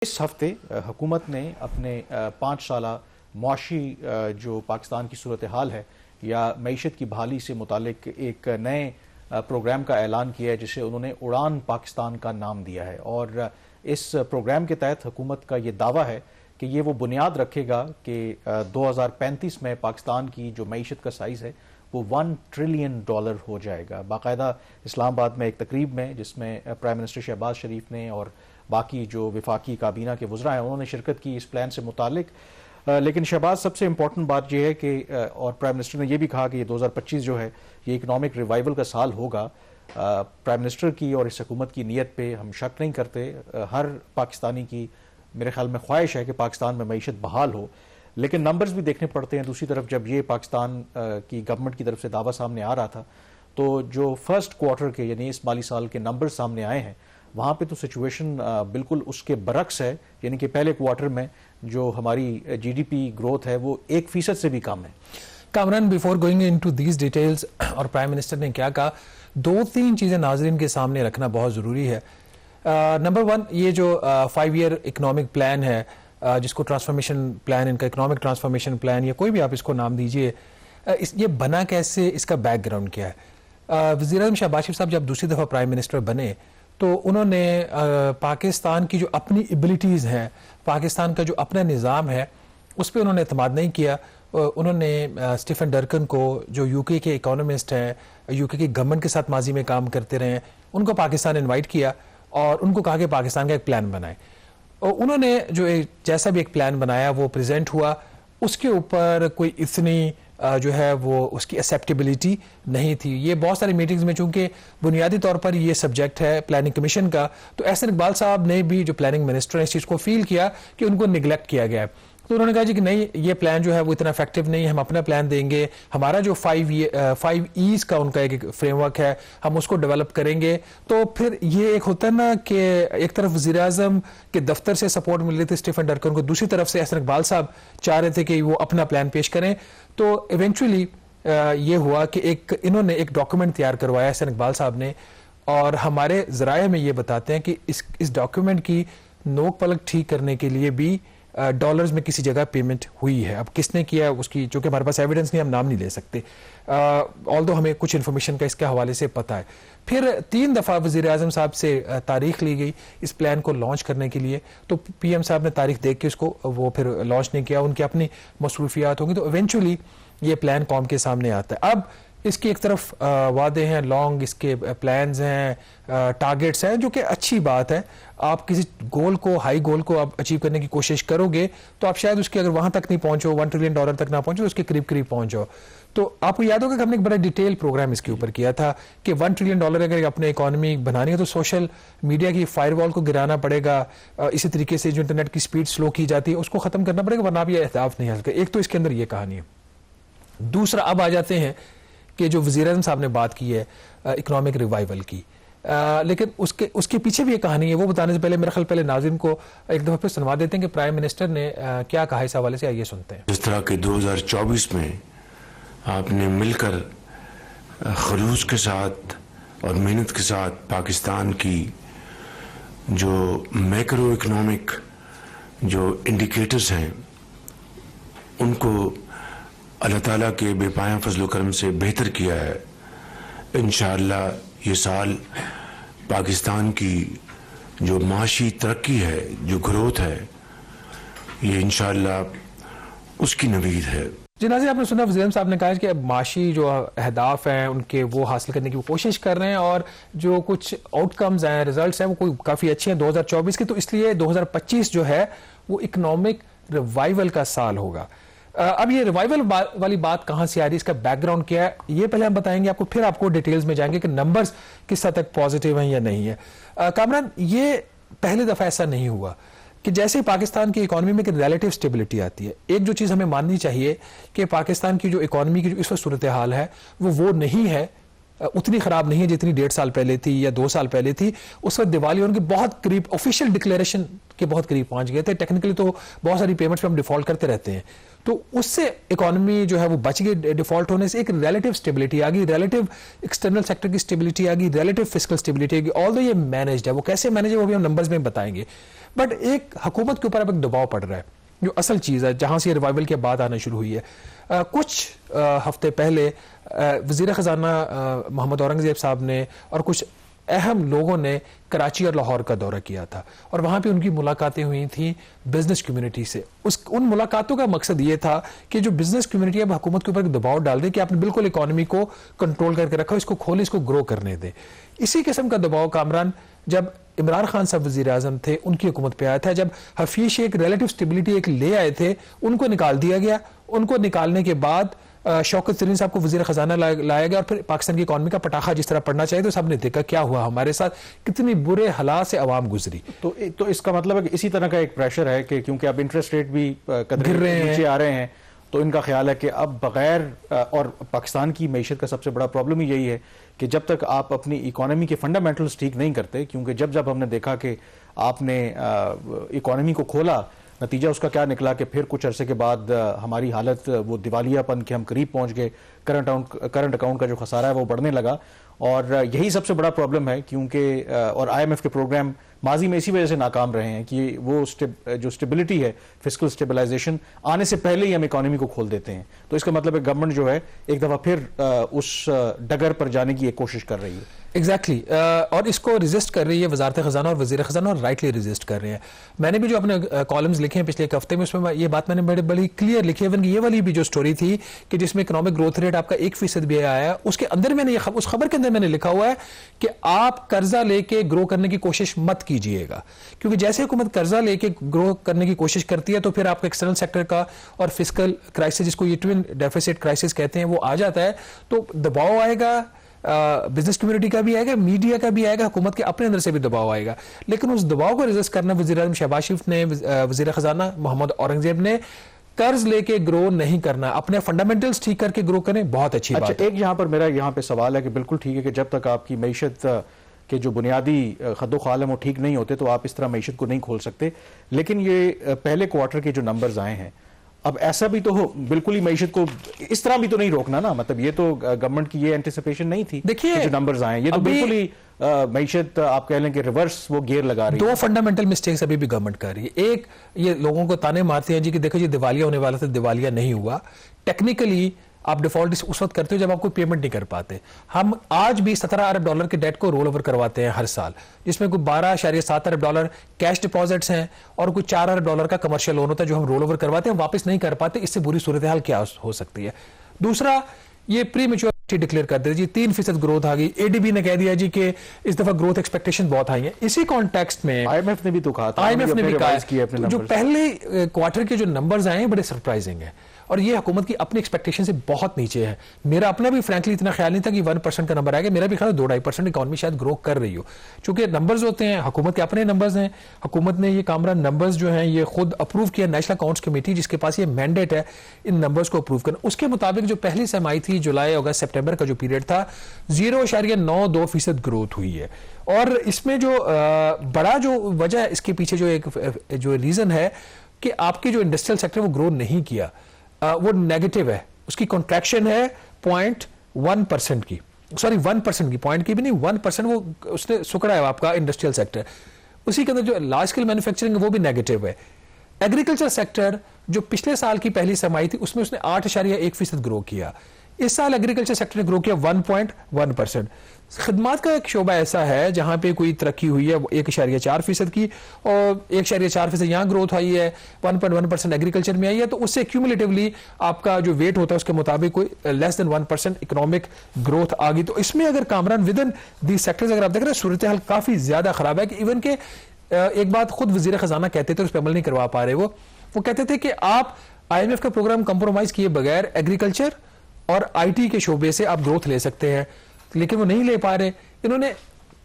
اس ہفتے حکومت نے اپنے 5 سالہ معاشی جو پاکستان کی صورتحال ہے یا معیشت کی بحالی سے متعلق ایک نئے پروگرام کا اعلان کیا ہے جسے انہوں نے اڑان پاکستان کا نام دیا ہے، اور اس پروگرام کے تحت حکومت کا یہ دعویٰ ہے کہ یہ وہ بنیاد رکھے گا کہ 2035 میں پاکستان کی جو معیشت کا سائز ہے وہ $1 ٹریلین ہو جائے گا۔ باقاعدہ اسلام آباد میں ایک تقریب میں جس میں پرائم منسٹر شہباز شریف نے اور باقی جو وفاقی کابینہ کے وزراء ہیں انہوں نے شرکت کی اس پلان سے متعلق، لیکن شہباز سب سے امپورٹنٹ بات یہ ہے کہ اور پرائم منسٹر نے یہ بھی کہا کہ یہ 2025 جو ہے یہ اکنامک ریوائیول کا سال ہوگا۔ پرائم منسٹر کی اور اس حکومت کی نیت پہ ہم شک نہیں کرتے، ہر پاکستانی کی میرے خیال میں خواہش ہے کہ پاکستان میں معیشت بحال ہو، لیکن نمبرز بھی دیکھنے پڑتے ہیں۔ دوسری طرف جب یہ پاکستان کی گورنمنٹ کی طرف سے دعویٰ سامنے آ رہا تھا تو جو فرسٹ کوارٹر کے یعنی اس مالی سال کے نمبرز سامنے آئے ہیں وہاں پہ تو سچویشن بالکل اس کے برعکس ہے، یعنی کہ پہلے کوارٹر میں جو ہماری جی ڈی پی گروتھ ہے وہ 1% سے بھی کم ہے۔ Kamran, before going into these details, اور پرائم منسٹر نے کیا کہا، 2-3 چیزیں ناظرین کے سامنے رکھنا بہت ضروری ہے۔ نمبر 1، یہ جو 5 ایئر اکنامک پلان ہے جس کو ٹرانسفارمیشن پلان، ان کا اکنامک ٹرانسفارمیشن پلان یا کوئی بھی آپ اس کو نام دیجئے، یہ بنا کیسے، اس کا بیک گراؤنڈ کیا ہے؟ وزیر اعظم شہباز شریف صاحب جب دوسری دفعہ پرائم منسٹر بنے تو انہوں نے پاکستان کی جو اپنی ایبلٹیز ہیں، پاکستان کا جو اپنا نظام ہے اس پہ انہوں نے اعتماد نہیں کیا۔ انہوں نے اسٹیفن ڈرکن کو، جو یو کے اکانومسٹ ہیں، یو کے گورنمنٹ کے ساتھ ماضی میں کام کرتے رہے ہیں، ان کو پاکستان انوائٹ کیا اور ان کو کہا کہ پاکستان کا ایک پلان بنائے، اور انہوں نے جو جیسا بھی ایک پلان بنایا وہ پریزنٹ ہوا، اس کے اوپر کوئی اتنی جو ہے وہ اس کی ایکسیپٹیبلٹی نہیں تھی۔ یہ بہت ساری میٹنگز میں چونکہ بنیادی طور پر یہ سبجیکٹ ہے پلاننگ کمیشن کا، تو احسن اقبال صاحب نے بھی جو پلاننگ منسٹر ہیں اس چیز کو فیل کیا کہ ان کو نگلیکٹ کیا گیا ہے، تو انہوں نے کہا جی کہ نہیں، یہ پلان جو ہے وہ اتنا افیکٹو نہیں ہے، ہم اپنا پلان دیں گے، ہمارا جو 5 ایز کا ان کا ایک فریم ورک ہے ہم اس کو ڈیولپ کریں گے۔ تو پھر یہ ایک ہوتا ہے نا کہ ایک طرف وزیر اعظم کے دفتر سے سپورٹ مل رہی تھی اسٹیفن ڈرکن کو، دوسری طرف سے احسن اقبال صاحب چاہ رہے تھے کہ وہ اپنا پلان پیش کریں، تو ایونچولی یہ ہوا کہ انہوں نے ایک ڈاکیومنٹ تیار کروایا احسن اقبال صاحب نے، اور ہمارے ذرائع میں یہ بتاتے ہیں کہ اس ڈاکیومنٹ کی نوک پلک ٹھیک کرنے کے لیے بھی ڈالرز میں کسی جگہ پیمنٹ ہوئی ہے۔ اب کس نے کیا اس کی چونکہ ہمارے پاس ایویڈنس نہیں، ہم نام نہیں لے سکتے، آلدو ہمیں کچھ انفارمیشن کا اس کے حوالے سے پتہ ہے۔ پھر 3 دفعہ وزیر اعظم صاحب سے تاریخ لی گئی اس پلان کو لانچ کرنے کے لیے، تو پی ایم صاحب نے تاریخ دیکھ کے اس کو وہ پھر لانچ نہیں کیا، ان کی اپنی مصروفیات ہوں گی، تو ایونچولی یہ پلان قوم کے سامنے آتا ہے۔ اب اس کی ایک طرف وعدے ہیں، لانگ اس کے پلانز ہیں، ٹارگٹس ہیں، جو کہ اچھی بات ہے۔ آپ کسی گول کو، ہائی گول کو آپ اچیو کرنے کی کوشش کرو گے تو آپ شاید اس کے اگر وہاں تک نہیں پہنچو، $1 ٹریلین تک نہ پہنچو، اس کے قریب پہنچ جاؤ۔ تو آپ کو یاد ہوگا کہ ہم نے ایک بڑا ڈیٹیل پروگرام اس کے اوپر کیا تھا کہ $1 ٹریلین اگر اپنے اکانومی بنانی ہے تو سوشل میڈیا کی فائر وال کو گرانا پڑے گا، اسی طریقے سے جو انٹرنیٹ کی سپیڈ سلو کی جاتی ہے اس کو ختم کرنا پڑے گا، ورنہ آپ یہ اہداف نہیں حاصل کریں۔ ایک تو اس کے اندر یہ کہانی ہے۔ دوسرا، اب آ جاتے ہیں کہ جو وزیر اعظم صاحب نے بات کی ہے اکنامک ریوائیول کی، لیکن اس کے پیچھے بھی ایک کہانی ہے، وہ بتانے سے پہلے میرا خیال پہلے ناظرین کو ایک دفعہ پھر سنوا دیتے ہیں کہ پرائم منسٹر نے کیا کہا اس حوالے سے، آئیے سنتے ہیں۔ جس طرح کہ 2024 میں آپ نے مل کر خلوص کے ساتھ اور محنت کے ساتھ پاکستان کی جو میکرو اکنامک جو انڈیکیٹرز ہیں ان کو اللہ تعالیٰ کے بے پایاں فضل و کرم سے بہتر کیا ہے۔ انشاءاللہ یہ سال پاکستان کی جو معاشی ترقی ہے، جو گروتھ ہے، یہ انشاءاللہ اس کی نوید ہے۔ جی ناظرین، آپ نے سنا وزیر اعظم صاحب نے کہا کہ معاشی جو اہداف ہیں ان کے وہ حاصل کرنے کی وہ کوشش کر رہے ہیں، اور جو کچھ آؤٹ کمز ہیں، ریزلٹس ہیں، وہ کوئی کافی اچھے ہیں 2024 کے، تو اس لیے 2025 جو ہے وہ اکنامک ریوائیول کا سال ہوگا۔ اب یہ ریوائیول والی بات کہاں سے آ رہی ہے، اس کا بیک گراؤنڈ کیا ہے، یہ پہلے ہم بتائیں گے آپ کو، پھر آپ کو ڈیٹیلز میں جائیں گے کہ نمبرز کس حد تک پازیٹیو ہیں یا نہیں ہے۔ کامران، یہ پہلے دفعہ ایسا نہیں ہوا کہ جیسے ہی پاکستان کی اکانومی میں ایک ریلیٹیو سٹیبلٹی آتی ہے، ایک جو چیز ہمیں ماننی چاہیے کہ پاکستان کی جو اکانومی کی جو اس وقت صورتحال ہے وہ نہیں ہے، اتنی خراب نہیں ہے جتنی 1.5 سال پہلے تھی یا 2 سال پہلے تھی۔ اس وقت دیوالی ان کے بہت قریب، آفیشیل ڈکلیریشن کے بہت قریب پہنچ گئے تھے، ٹیکنیکلی تو بہت ساری پیمنٹس پہ ہم ڈیفالٹ کرتے رہتے ہیں، تو اس سے اکانومی جو ہے وہ بچ گئی، ڈیفالٹ ہونے سے ایک ریلیٹیو سٹیبلٹی آ گئی، ریلیٹیو ایکسٹرنل سیکٹر کی سٹیبلٹی آ گئی، ریلیٹیو فسکل سٹیبلٹی آ گئی، آلدو یہ مینجڈ ہے، وہ کیسے مینج ہے وہ بھی ہم نمبرز میں بتائیں گے۔ بٹ ایک حکومت کے اوپر اب ایک دباؤ پڑ رہا ہے جو اصل چیز ہے, جہاں سے یہ ریوائول کے بعد آنا شروع ہوئی ہے. کچھ ہفتے پہلے وزیر خزانہ محمد اورنگزیب صاحب نے اور کچھ اہم لوگوں نے کراچی اور لاہور کا دورہ کیا تھا, اور وہاں پہ ان کی ملاقاتیں ہوئی تھیں بزنس کمیونٹی سے. ان ملاقاتوں کا مقصد یہ تھا کہ جو بزنس کمیونٹی اب حکومت کے اوپر دباؤ ڈال دے کہ آپ نے بالکل اکانومی کو کنٹرول کر کے رکھا, اس کو کھولے, اس کو گرو کرنے دے. اسی قسم کا دباؤ کامران جب عمران خان صاحب وزیر اعظم تھے ان کی حکومت پہ آیا تھا, جب حفیظ شیخ ریلیٹو سٹیبلٹی ایک لے آئے تھے, ان کو نکال دیا گیا. ان کو نکالنے کے بعد شوکت ترین صاحب کو وزیر خزانہ لایا گیا, اور پھر پاکستان کی اکانومی کا پٹاخہ جس طرح پڑنا چاہیے تو سب نے دیکھا کیا ہوا ہمارے ساتھ, کتنی برے حالات سے عوام گزری. تو اس کا مطلب ہے کہ اسی طرح کا ایک پریشر ہے کہ کیونکہ اب انٹرسٹ ریٹ بھی قدرے نیچے آ رہے ہیں, تو ان کا خیال ہے کہ اب بغیر, اور پاکستان کی معیشت کا سب سے بڑا پرابلم ہی یہی ہے کہ جب تک آپ اپنی اکانومی کے فنڈامنٹلز ٹھیک نہیں کرتے, کیونکہ جب ہم نے دیکھا کہ آپ نے اکانومی کو کھولا, نتیجہ اس کا کیا نکلا کہ پھر کچھ عرصے کے بعد ہماری حالت وہ دیوالیہ پن کے ہم قریب پہنچ گئے, کرنٹ اکاؤنٹ کا جو خسارہ ہے وہ بڑھنے لگا. اور یہی سب سے بڑا پرابلم ہے, کیونکہ اور آئی ایم ایف کے پروگرام ماضی میں اسی وجہ سے ناکام رہے ہیں کہ وہ جو اسٹیبلٹی ہے, فسکل اسٹیبلائزیشن آنے سے پہلے ہی ہم اکانومی کو کھول دیتے ہیں. تو اس کا مطلب ہے گورنمنٹ جو ہے ایک دفعہ پھر اس ڈگر پر جانے کی ایک کوشش کر رہی ہے. ایگزیکٹلی اور اس کو ریزسٹ کر رہی ہے وزارت خزانہ اور وزیر خزانہ, اور رائٹلی ریزسٹ کر رہے ہیں. میں نے بھی جو اپنے کالمز لکھے ہیں پچھلے ایک ہفتے میں, اس میں یہ بات میں نے بڑی کلیئر لکھی ہے. یہ والی بھی جو سٹوری تھی کہ جس میں اکنامک گروتھ ریٹ آپ کا 1% بھی آیا, اس کے اندر میں نے اس خبر کے اندر میں نے لکھا ہوا ہے کہ آپ قرضہ لے کے گرو کرنے کی کوشش مت کیجیے گا, کیونکہ جیسے حکومت قرضہ لے کے گرو کرنے کی کوشش کرتی ہے تو پھر آپ کا ایکسٹرنل سیکٹر کا اور فسکل کرائسس, جس کو یہ ٹوین ڈیفیسٹ کرائسس کہتے ہیں, وہ آ جاتا ہے. تو دباؤ آئے گا, بزنس کمیونٹی کا بھی آئے گا, میڈیا کا بھی آئے گا, حکومت کے اپنے اندر سے بھی دباؤ آئے گا. لیکن اس دباؤ کو ریزسٹ کرنا وزیر اعظم شہباز شریف نے, وزیر خزانہ محمد اورنگزیب نے قرض لے کے گرو نہیں کرنا, اپنے فنڈامنٹلز ٹھیک کر کے گرو کریں, بہت اچھی بات ہے. ایک یہاں پر میرا یہاں پہ سوال ہے کہ بالکل ٹھیک ہے کہ جب تک آپ کی معیشت کے جو بنیادی خد و خال ہیں وہ ٹھیک نہیں ہوتے تو آپ اس طرح معیشت کو نہیں کھول سکتے. لیکن یہ پہلے کوارٹر کے جو نمبرز آئے ہیں, اب ایسا بھی تو بالکل ہی معیشت کو اس طرح بھی تو نہیں روکنا نا, مطلب یہ تو گورنمنٹ کی یہ اینٹیسپیشن نہیں تھی. دیکھیے جو نمبرز آئے ہیں یہ تو بالکل ہی معیشت آپ کہہ لیں کہ ریورس وہ گیئر لگا رہی ہے. دو فنڈامنٹل مسٹیکس ابھی بھی گورنمنٹ کر رہی ہے. ایک, یہ لوگوں کو تانے مارتے ہیں جی کہ دیکھو جی دیوالیہ ہونے والا تھا, دیوالیہ نہیں ہوا. ٹیکنیکلی آپ ڈیفالٹ اس وقت کرتے ہو جب آپ کوئی پیمنٹ نہیں کر پاتے. ہم آج بھی $17 ارب کے ڈیٹ کو رول اوور کرواتے ہیں ہر سال, جس میں کوئی $12.7 ارب کیش ڈپازٹس ہیں اور کوئی $4 ارب کا کمرشل لون ہوتا ہے جو ہم رول اوور کرواتے ہیں, واپس نہیں کر پاتے. اس سے بری صورتحال کیا ہو سکتی ہے. دوسرا, یہ پری میچورٹی ڈکلیئر کر دے جی 3% گروتھ آ گئی. اے ڈی بی نے کہہ دیا جی کہ اس دفعہ گروتھ ایکسپیکٹیشن بہت ہائی ہیں. اسی کانٹیکسٹ میں آئی ایم ایف نے بھی تو کہا تھا, آئی ایم ایف نے بھی کہا جو پہلے کوارٹر کے جو نمبرز آئے ہیں بڑے سرپرائزنگ ہیں, اور یہ حکومت کی اپنی ایکسپیکٹیشن سے بہت نیچے ہے. میرا اپنا بھی فرینکلی اتنا خیال نہیں تھا کہ 1% کا نمبر آئے گا. میرا بھی خیال 2-2.5% اکانومی شاید گرو کر رہی ہو, چونکہ نمبرز ہوتے ہیں, حکومت کے اپنے نمبرز ہیں. حکومت نے یہ کامران نمبرز جو ہیں یہ خود اپروو کیا, نیشنل اکاؤنٹس کمیٹی جس کے پاس یہ مینڈیٹ ہے ان نمبرز کو اپروو کرنا. اس کے مطابق جو پہلی سرمائی تھی جولائی اگست سپٹمبر کا جو پیریڈ تھا 0.92% گروتھ ہوئی ہے. اور اس میں جو بڑا جو وجہ ہے اس کے پیچھے جو ایک جو ریزن ہے کہ آپ کے جو انڈسٹریل سیکٹر وہ گرو نہیں کیا, وہ نیگیٹو ہے. اس کی کنٹریکشن ہے 0.1% کی, سوری 1% کی, پوائنٹ کی بھی نہیں, 1% وہ اس نے سکڑا ہے آپ کا انڈسٹریل سیکٹر. اسی کے اندر جو لارج اسکیل مینوفیکچرنگ ہے وہ بھی نیگیٹو ہے. ایگریکلچر سیکٹر جو پچھلے سال کی پہلی سرمائی تھی اس میں اس نے 8.1% گرو کیا. اس سال ایگریکلچر سیکٹر نے گرو کیا 1.1%. خدمات کا ایک شعبہ ایسا ہے جہاں پہ کوئی ترقی ہوئی ہے 1.4% کی, اور 1.4% یہاں گروتھ آئی ہے, 1.1% ایگریکلچر میں آئی ہے. تو اس سے کیومولیٹیولی آپ کا جو ویٹ ہوتا ہے اس کے مطابق کوئی لیس دین 1% اکنامک گروتھ آ گئی. تو اس میں اگر Kamran with in these sectors اگر آپ دیکھ رہے ہیں صورتحال کافی زیادہ خراب ہے. کہ ایون کہ ایک بات خود وزیر خزانہ کہتے تھے, اس پہ عمل نہیں کروا پا رہے, وہ کہتے تھے کہ آپ آئی ایم ایف کا پروگرام کمپرومائز کیے بغیر ایگریکلچر اور آئی ٹی کے شعبے سے آپ گروتھ لے سکتے ہیں, لیکن وہ نہیں لے پا رہے. انہوں نے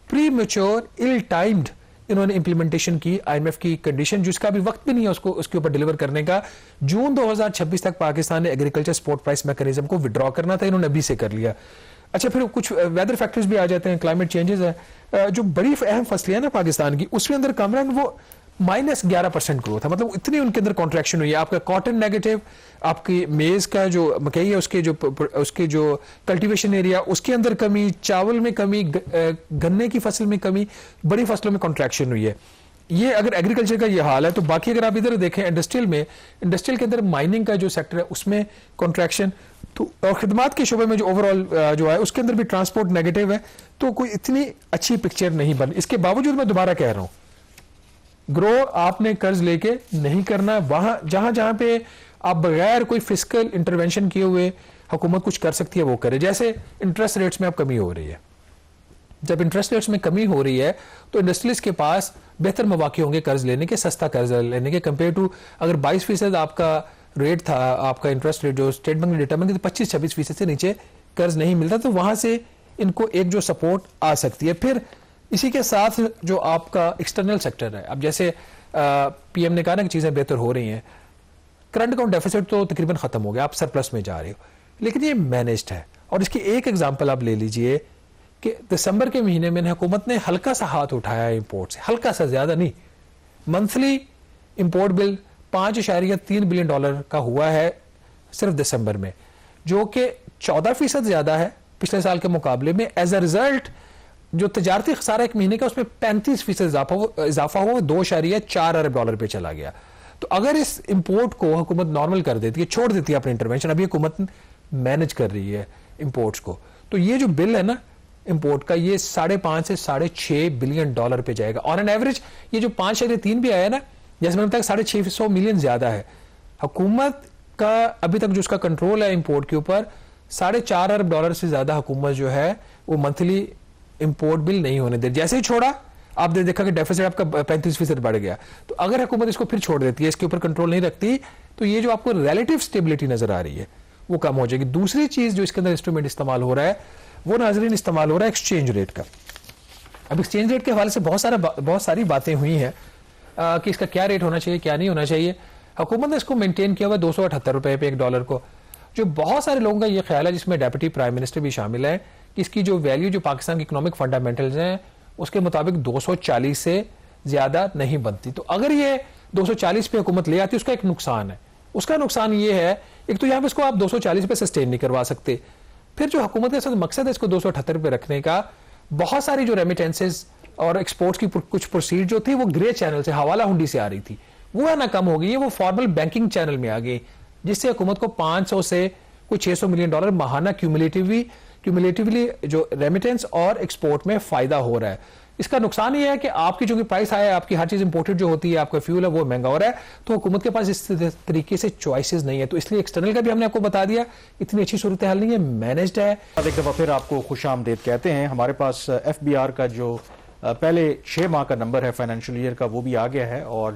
پری میچور ال ٹائمڈ انہوں نے امپلیمنٹیشن کی آئی ایم ایف کی کنڈیشن, جس کا بھی وقت بھی نہیں ہے اس کے اوپر ڈیلیور کرنے کا. جون 2026 تک پاکستان نے ایگریکلچر سپورٹ پرائس میکانزم کو ودرا کرنا تھا, انہوں نے ابھی سے کر لیا. اچھا, پھر کچھ ویدر فیکٹرز بھی آ جاتے ہیں, کلائمیٹ چینجز ہے. جو بڑی اہم فصلیں ہیں نا پاکستان کی, اس کے اندر کامران وہ -11% گروتھ ہے, مطلب اتنی ان کے اندر کانٹریکشن ہوئی ہے. آپ کا کاٹن نیگیٹو, آپ کی میز کا جو مکئی ہے اس کے جو کلٹیویشن ایریا اس کے اندر کمی, چاول میں کمی, گنے کی فصل میں کمی, بڑی فصلوں میں کانٹریکشن ہوئی ہے. یہ اگر ایگریکلچر کا یہ حال ہے تو باقی اگر آپ ادھر دیکھیں انڈسٹریل کے اندر مائننگ کا جو سیکٹر ہے اس میں کنٹریکشن تو، اور خدمات کے شعبے میں جو اوور آل جو ہے اس کے اندر بھی ٹرانسپورٹ نیگیٹو ہے، تو کوئی اتنی اچھی پکچر نہیں بن. اس کے باوجود میں دوبارہ کہہ رہا ہوں گرو آپ نے قرض لے کے نہیں کرنا، وہاں جہاں پہ آپ بغیر کوئی فسکل انٹروینشن کیے ہوئے حکومت کچھ کر سکتی ہے وہ کرے. جیسے انٹرسٹ ریٹس میں اب کمی ہو رہی ہے، جب انٹرسٹ ریٹس میں کمی ہو رہی ہے تو انڈسٹریز کے پاس بہتر مواقع ہوں گے قرض لینے کے، سستا قرض لینے کے، کمپیئر ٹو اگر 22% آپ کا ریٹ تھا، آپ کا انٹرسٹ ریٹ جو اسٹیٹ بینک نے ڈیٹرمن کی، 25-26% سے نیچے قرض نہیں ملتا، تو وہاں سے ان کو ایک جو سپورٹ آ سکتی ہے. پھر اسی کے ساتھ جو آپ کا ایکسٹرنل سیکٹر ہے، اب جیسے پی ایم نے کہا نا کہ چیزیں بہتر ہو رہی ہیں، کرنٹ اکاؤنٹ ڈیفیسٹ تو تقریباً ختم ہو گیا، آپ سرپلس میں جا رہے ہو، لیکن یہ مینجڈ ہے. اور اس کی ایک ایگزامپل آپ لے لیجئے کہ دسمبر کے مہینے میں حکومت نے ہلکا سا ہاتھ اٹھایا امپورٹ سے، ہلکا سا، زیادہ نہیں. منتھلی امپورٹ بل $5.3 بلین کا ہوا ہے صرف دسمبر میں، جو کہ 14% زیادہ ہے پچھلے سال کے مقابلے میں. ایز اے ریزلٹ جو تجارتی خسارہ ایک مہینے کا اس میں 35% اضافہ ہوا، $2.4 ارب پہ چلا گیا. تو اگر اس امپورٹ کو حکومت نارمل کر دیتی ہے، چھوڑ دیتی ہے اپنی انٹروینشن، ابھی حکومت مینج کر رہی ہے امپورٹس کو، تو یہ جو بل ہے نا امپورٹ کا، یہ $5.5 سے $6.5 بلین پہ جائے گا. اور ان ایوریج یہ جو 5.3 بھی آیا نا، جیسے میں نے بتایا 650 ملین زیادہ ہے. حکومت کا ابھی تک جو اس کا کنٹرول ہے امپورٹ کے اوپر، $4.5 ارب سے زیادہ حکومت جو ہے وہ منتھلی امپورٹ بل نہیں ہونے دے. جیسے ہی چھوڑا آپ نے دیکھا کہ ڈیفیسٹ آپ کا 35% بڑھ گیا. تو اگر حکومت اس کو پھر چھوڑ دیتی ہے، اس کے اوپر کنٹرول نہیں رکھتی، تو یہ جو آپ کو ریلیٹو سٹیبلٹی نظر آ رہی ہے وہ کم ہو جائے گی. دوسری چیز جو اس کے اندر انسٹرومنٹ استعمال ہو رہا ہے وہ ناظرین استعمال ہو رہا ہے ایکسچینج ریٹ کا. اب ایکسچینج ریٹ کے حوالے سے بہت ساری باتیں ہوئی ہیں کہ اس کا کیا ریٹ ہونا چاہیے، کیا نہیں ہونا چاہیے. حکومت نے اس کو مینٹین کیا ہوا $278 پہ $1 کو، جو بہت سارے لوگوں کا یہ خیال ہے، جس میں ڈیپٹی پرائم منسٹر بھی شامل ہے، کہ اس کی جو ویلیو جو پاکستان کی اکنامک فنڈامنٹلز ہیں اس کے مطابق 240 سے زیادہ نہیں بنتی. تو اگر یہ 240 پہ حکومت لے آتی، اس کا ایک نقصان ہے. اس کا نقصان یہ ہے، ایک تو یہاں پہ اس کو آپ 240 پہ سسٹین نہیں کروا سکتے. پھر جو حکومت کا مقصد ہے اس کو 278 پہ رکھنے کا، بہت ساری جو ریمیٹنسز اور ایکسپورٹس کی کچھ پروسیڈ جو تھی وہ گرے چینل سے، حوالہ ہنڈی سے آ رہی تھی، وہ ہے نا کم ہو گئی ہے، وہ فارمل بینکنگ چینل میں آ گئی، جس سے حکومت کو 500 سے کوئی $600 ملین ماہانہ کیومولیٹیولی جو ریمیٹنس اور ایکسپورٹ میں فائدہ ہو رہا ہے. اس کا نقصان یہ ہے کہ آپ کی جو پرائس آیا ہے، آپ کی ہر چیز امپورٹڈ جو ہوتی ہے، آپ کا فیول ہے وہ مہنگا ہو رہا ہے، تو حکومت کے پاس اس طریقے سے چوائسز نہیں ہے. تو اس لیے ایکسٹرنل کا بھی ہم نے آپ کو بتا دیا، اتنی اچھی صورتحال نہیں ہے، مینجڈ ہے. ایک دفعہ پھر آپ کو خوش آمدید کہتے ہیں. ہمارے پاس ایف بی آر کا جو پہلے 6 ماہ کا نمبر ہے فائنینشیل ایئر کا، وہ بھی آ گیا ہے، اور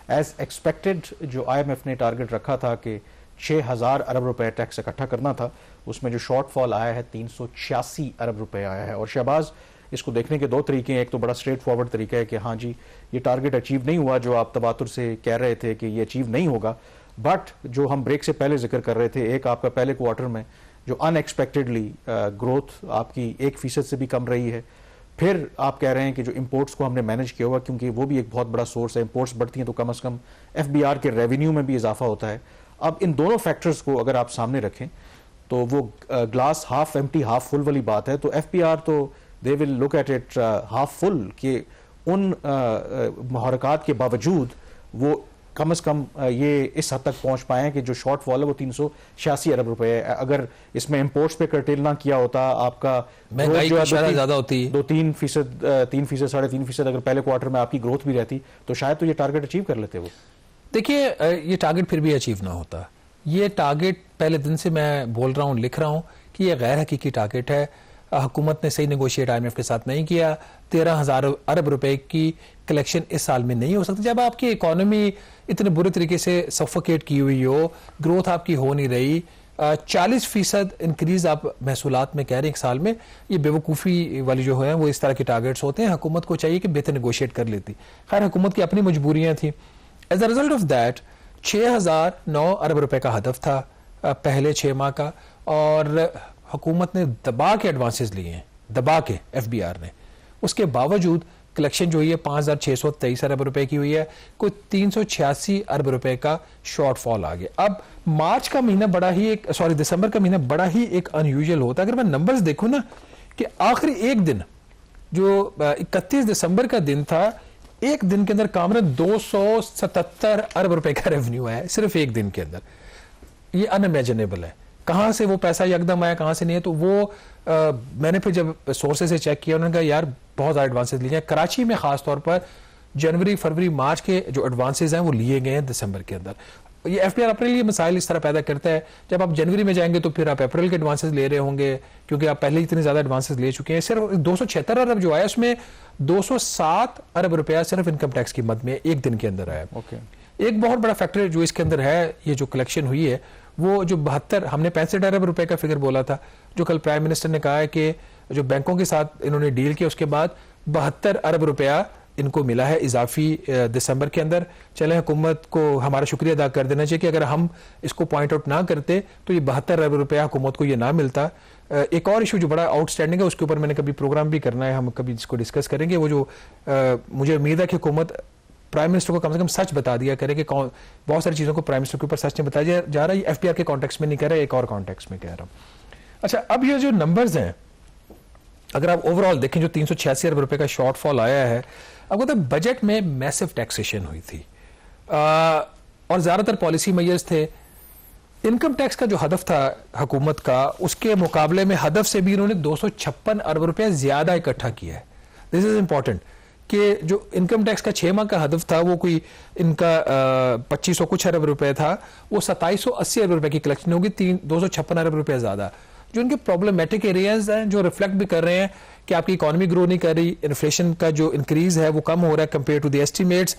ایز ایکسپیکٹڈ جو آئی ایم ایف نے ٹارگٹ رکھا تھا کہ 6,000 ارب روپے ٹیکس اکٹھا کرنا تھا، اس میں جو شارٹ فال آیا ہے 386 ارب روپے آیا ہے. اور شہباز، اس کو دیکھنے کے 2 طریقے ہیں. ایک تو بڑا اسٹریٹ فارورڈ طریقہ ہے کہ ہاں جی یہ ٹارگٹ اچیو نہیں ہوا، جو آپ تباتر سے کہہ رہے تھے کہ یہ اچیو نہیں ہوگا. بٹ جو ہم بریک سے پہلے ذکر کر رہے تھے، ایک آپ کا پہلے کوارٹر میں جو ان ایکسپیکٹڈلی گروتھ آپ کی 1% سے بھی کم رہی ہے. پھر آپ کہہ رہے ہیں کہ جو امپورٹس کو ہم نے مینج کیا ہوا، کیونکہ وہ بھی ایک بہت بڑا سورس ہے، امپورٹس بڑھتی ہیں تو کم از کم ایف بی آر کے ریونیو میں بھی اضافہ ہوتا ہے. اب ان دونوں فیکٹرز کو اگر آپ سامنے رکھیں تو وہ glass half empty half full والی بات ہے. تو ایف بی آر تو they will look at it half full, کہ ان محرکات کے باوجود وہ کم از کم یہ اس حد تک پہنچ پائے ہیں کہ جو شارٹ فال ہے وہ 386 ارب روپے ہے. اگر اس میں امپورٹس پہ کرٹیل نہ کیا ہوتا، آپ کا مہنگائی کی شرح زیادہ ہوتی، 2-3%، 3%، 3.5% اگر پہلے کوارٹر میں آپ کی گروتھ بھی رہتی تو شاید تو یہ ٹارگٹ اچیو کر لیتے. وہ دیکھیے یہ ٹارگٹ پھر بھی اچیو نہ ہوتا. یہ ٹارگٹ پہلے دن سے میں بول رہا ہوں، لکھ رہا ہوں کہ یہ غیر حقیقی ٹارگٹ ہے. حکومت نے صحیح نیگوشیٹ آئی ایم ایف کے ساتھ نہیں کیا. 13,000 ارب روپے کی کلیکشن اس سال میں نہیں ہو سکتی جب آپ کی اکانومی اتنے برے طریقے سے سفوکیٹ کی ہوئی ہو، گروتھ آپ کی ہو نہیں رہی. 40% انکریز آپ محصولات میں کہہ رہے ہیں ایک سال میں. یہ بیوقوفی والی جو ہیں وہ اس طرح کے ٹارگٹس ہوتے ہیں. حکومت کو چاہیے کہ بہتر نیگوشیٹ کر لیتی. خیر حکومت کی اپنی مجبوریاں تھیں. As a result of that 6,009 ارب روپے کا ہدف تھا پہلے 6 ماہ کا، اور حکومت نے دبا کے ایڈوانسز لیے ہیں، دبا کے ایف بی آر نے. اس کے باوجود کلیکشن جو ہوئی ہے 5,623 ارب روپے کی ہوئی ہے، کوئی 386 ارب روپے کا شارٹ فال آ گیا. اب مارچ کا مہینہ دسمبر کا مہینہ بڑا ہی ایک انیوژل ہوتا ہے. اگر میں نمبرز دیکھوں نا کہ آخری ایک دن جو 31 دسمبر کا دن تھا، ایک دن کے اندر کامران 277 ارب روپے کا ریونیو ہے صرف ایک دن کے اندر. یہ ان امیجنیبل ہے. کہاں سے وہ پیسہ یکدم آیا, کہاں سے نہیں ہے. تو وہ میں نے پھر جب سورسز سے چیک کیا, انہوں نے کہا یار بہت زیادہ ایڈوانسز لیے ہیں. کراچی میں خاص طور پر جنوری, فروری, مارچ کے جو ایڈوانسز ہیں وہ لیے گئے ہیں دسمبر کے اندر. یہ ایف پی آر اپنے لیے مسائل اس طرح پیدا کرتا ہے, جب آپ جنوری میں جائیں گے تو پھر آپ اپریل کے ایڈوانسز لے رہے ہوں گے کیونکہ آپ پہلے ہی اتنے زیادہ ایڈوانسز لے چکے ہیں. صرف 276 ارب جو آیا اس میں 207 ارب روپیہ صرف انکم ٹیکس کی مد میں ایک دن کے اندر آیا. ایک بہت بڑا فیکٹر جو اس کے اندر ہے, یہ جو کلیکشن ہوئی ہے وہ جو 72, ہم نے 65 ارب روپے کا فگر بولا تھا, جو کل پرائم منسٹر نے کہا ہے کہ جو بینکوں کے ساتھ انہوں نے ڈیل کیا اس کے بعد 72 ارب روپیہ ان کو ملا ہے اضافی دسمبر کے اندر. چلیں حکومت کو ہمارا شکریہ ادا کر دینا چاہیے کہ اگر ہم اس کو پوائنٹ آؤٹ نہ کرتے تو یہ 72 ارب روپیہ حکومت کو یہ نہ ملتا. ایک اور ایشو جو بڑا آؤٹ اسٹینڈنگ ہے, اس کے اوپر میں نے کبھی پروگرام بھی کرنا ہے, ہم کبھی اس کو ڈسکس کریں گے. وہ جو مجھے امید ہے کہ حکومت پرائم منسٹر کو کم سے کم سچ بتا دیا کرے کہ بہت ساری چیزوں کو پرائم منسٹر کے اوپر سچ نہیں بتایا جا رہا. یہ ایف پی آر کے کانٹیکس میں نہیں کہہ رہا, ایک اور کانٹیکس میں کہہ رہا ہوں. اچھا, اب یہ جو نمبرز ہیں اگر آپ اوور آل دیکھیں, جو 386 ارب روپے کا شارٹ فال آیا ہے, اب کو بجٹ میں میسو ٹیکسیشن ہوئی تھی اور زیادہ تر پالیسی میئرز تھے. انکم ٹیکس کا جو ہدف تھا حکومت کا, اس کے مقابلے میں ہدف سے بھی انہوں نے 256 ارب روپے زیادہ اکٹھا کیا ہے. دس از امپورٹنٹ کہ جو انکم ٹیکس کا 6 ماہ کا ہدف تھا وہ کوئی ان کا 2500 کچھ ارب روپے تھا, وہ 2780 ارب روپے کی کلیکشن ہوگی, 256 ارب روپے زیادہ. جو ان کے پرابلمٹک ایریاز ہیں جو ریفلیکٹ بھی کر رہے ہیں کہ آپ کی اکانومی گرو نہیں کر رہی, انفلیشن کا جو انکریز ہے وہ کم ہو رہا ہے کمپیئر ٹو دی ایسٹیمیٹس,